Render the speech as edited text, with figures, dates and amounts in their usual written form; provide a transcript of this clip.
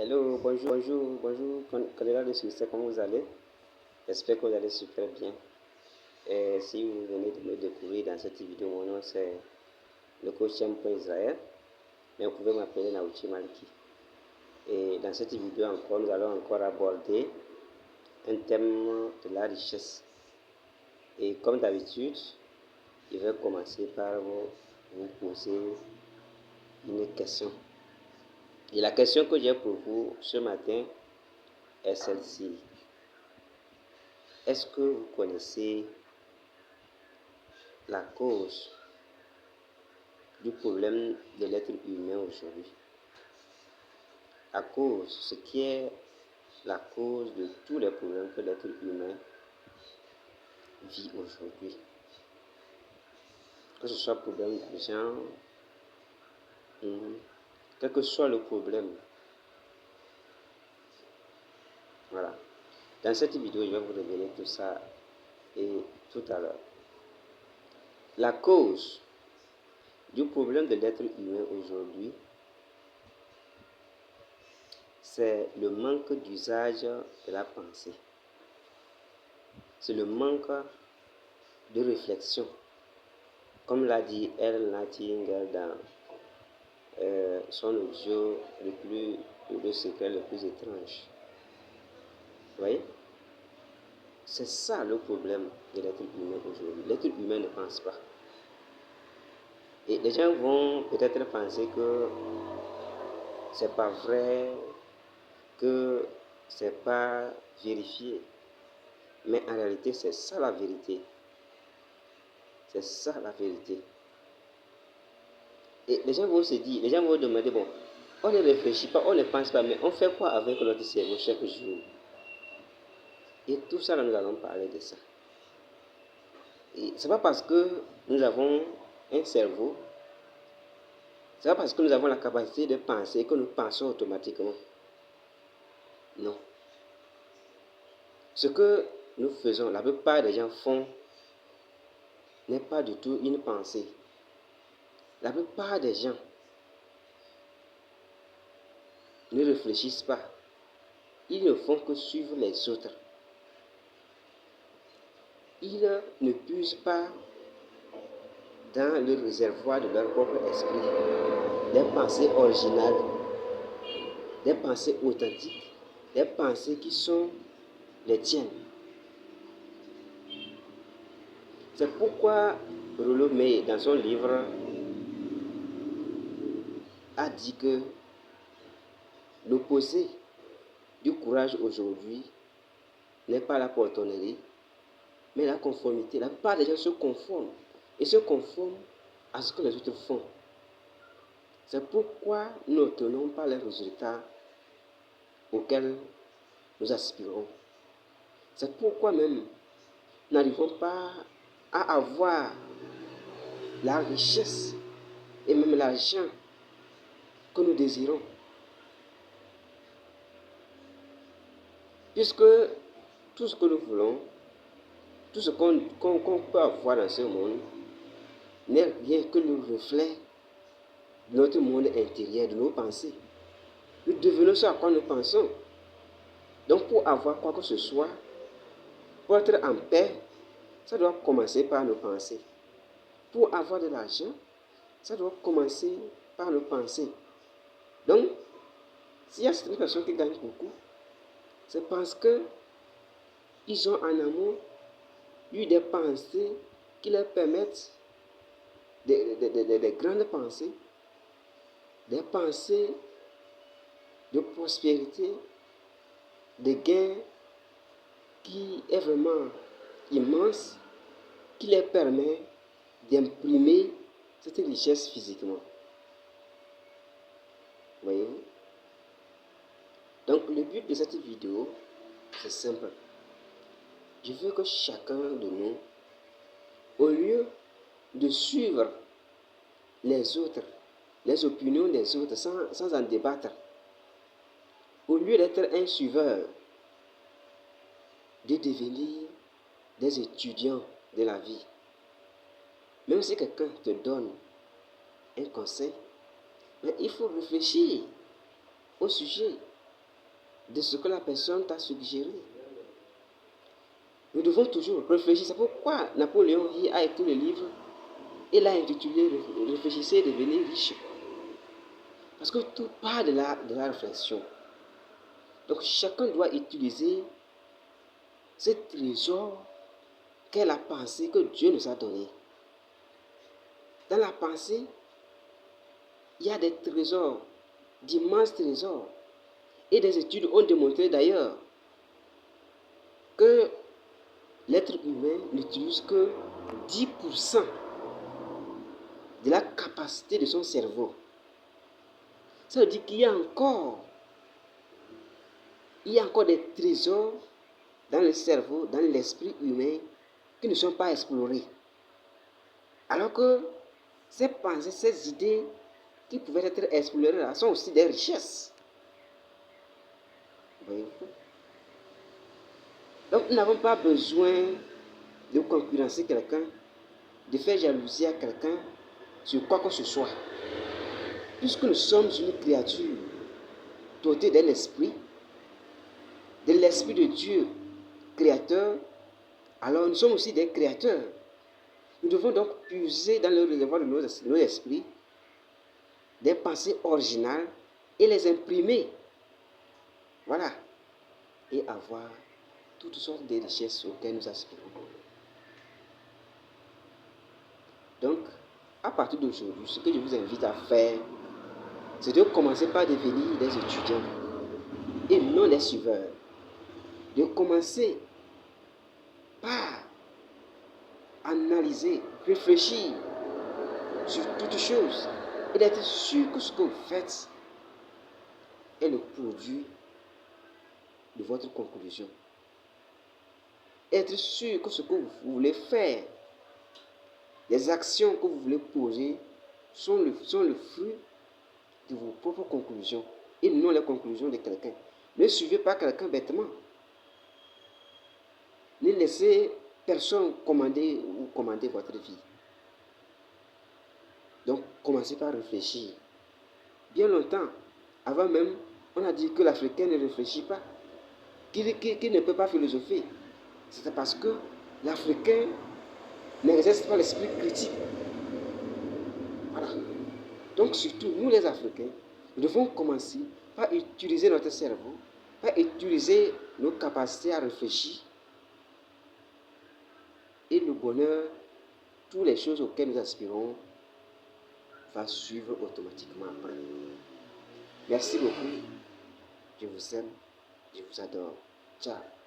Hello, bonjour, candidat de succès, comment vous allez? J'espère que vous allez super bien. Et si vous venez de me découvrir dans cette vidéo, mon nom c'est le coach M.Israël, mais vous pouvez m'appeler Naouchi Maliki. Et dans cette vidéo encore, nous allons encore aborder un thème de la richesse. Et comme d'habitude, je vais commencer par vous poser une question. Et la question que j'ai pour vous ce matin est celle-ci. Est-ce que vous connaissez la cause du problème de l'être humain aujourd'hui? Ce qui est la cause de tous les problèmes que l'être humain vit aujourd'hui. Que ce soit problème d'argent, quel que soit le problème. Voilà. Dans cette vidéo, je vais vous révéler tout ça et tout à l'heure. La cause du problème de l'être humain aujourd'hui, c'est le manque d'usage de la pensée. C'est le manque de réflexion. Comme l'a dit Earl Nightingale dans son audio le secret le plus étrange. Vous voyez? C'est ça le problème de l'être humain aujourd'hui. L'être humain ne pense pas. Et les gens vont peut-être penser que c'est pas vrai, que c'est pas vérifié. Mais en réalité, c'est ça la vérité. C'est ça la vérité. Et les gens vont se dire, les gens vont demander, bon, on ne réfléchit pas, on ne pense pas, mais on fait quoi avec notre cerveau chaque jour? Et tout ça, là, nous allons parler de ça. Et c'est pas parce que nous avons un cerveau, c'est pas parce que nous avons la capacité de penser que nous pensons automatiquement. Non. Ce que nous faisons, la plupart des gens font, n'est pas du tout une pensée. La plupart des gens ne réfléchissent pas. Ils ne font que suivre les autres. Ils ne puisent pas dans le réservoir de leur propre esprit des pensées originales, des pensées authentiques, des pensées qui sont les tiennes. C'est pourquoi Rollo May, dans son livre, a dit que l'opposé du courage aujourd'hui n'est pas la poltronnerie, mais la conformité. La plupart des gens se conforment et se conforment à ce que les autres font. C'est pourquoi nous n'obtenons pas les résultats auxquels nous aspirons. C'est pourquoi même nous n'arrivons pas à avoir la richesse et même l'argent que nous désirons. Puisque tout ce que nous voulons, tout ce qu'on peut avoir dans ce monde, n'est rien que le reflet de notre monde intérieur, de nos pensées. Nous devenons ce à quoi nous pensons. Donc pour avoir quoi que ce soit, pour être en paix, ça doit commencer par nos pensées. Pour avoir de l'argent, ça doit commencer par nos pensées. Donc, s'il y a certaines personnes qui gagnent beaucoup, c'est parce qu'ils ont en amour eu des pensées qui leur permettent des grandes pensées, des pensées de prospérité, de gains qui est vraiment immense, qui leur permet d'imprimer cette richesse physiquement. Voyez-vous? Donc le but de cette vidéo, c'est simple. Je veux que chacun de nous, au lieu de suivre les autres, les opinions des autres sans en débattre, au lieu d'être un suiveur, de devenir des étudiants de la vie. Même si quelqu'un te donne un conseil, mais il faut réfléchir au sujet. de ce que la personne t'a suggéré. Nous devons toujours réfléchir. C'est pourquoi Napoléon a écrit le livre et l'a intitulé Réfléchissez et devenez riche. Parce que tout part de la réflexion. Donc chacun doit utiliser ce trésor qu'est la pensée que Dieu nous a donné. Dans la pensée, il y a des trésors, d'immenses trésors. Et des études ont démontré d'ailleurs que l'être humain n'utilise que 10% de la capacité de son cerveau. Ça veut dire qu'il y a encore des trésors dans le cerveau, dans l'esprit humain qui ne sont pas explorés. Alors que ces pensées, ces idées qui pouvaient être explorées là sont aussi des richesses. Voyez-vous? Donc nous n'avons pas besoin de concurrencer quelqu'un, de faire jalousie à quelqu'un sur quoi que ce soit. Puisque nous sommes une créature dotée de l'esprit de Dieu créateur, alors nous sommes aussi des créateurs. Nous devons donc puiser dans le réservoir de nos esprits des pensées originales et les imprimer. Voilà. Et avoir toutes sortes de richesses auxquelles nous aspirons. Donc, à partir d'aujourd'hui, ce que je vous invite à faire, c'est de commencer par devenir des étudiants et non des suiveurs. De commencer par analyser, réfléchir sur toutes choses et d'être sûr que ce que vous faites est le produit de votre conclusion. Être sûr que ce que vous voulez faire, les actions que vous voulez poser sont le fruit de vos propres conclusions et non les conclusions de quelqu'un. Ne suivez pas quelqu'un bêtement. Ne laissez personne commander votre vie. Donc, commencez par réfléchir. Bien longtemps, avant même, on a dit que l'Africain ne réfléchit pas, qu'il ne peut pas philosopher. C'est parce que l'Africain n'exerce pas l'esprit critique. Voilà. Donc, surtout, nous les Africains, nous devons commencer par utiliser notre cerveau, par utiliser nos capacités à réfléchir. Et le bonheur, toutes les choses auxquelles nous aspirons, va suivre automatiquement après. Merci beaucoup. Je vous aime. Je vous adore. Ciao.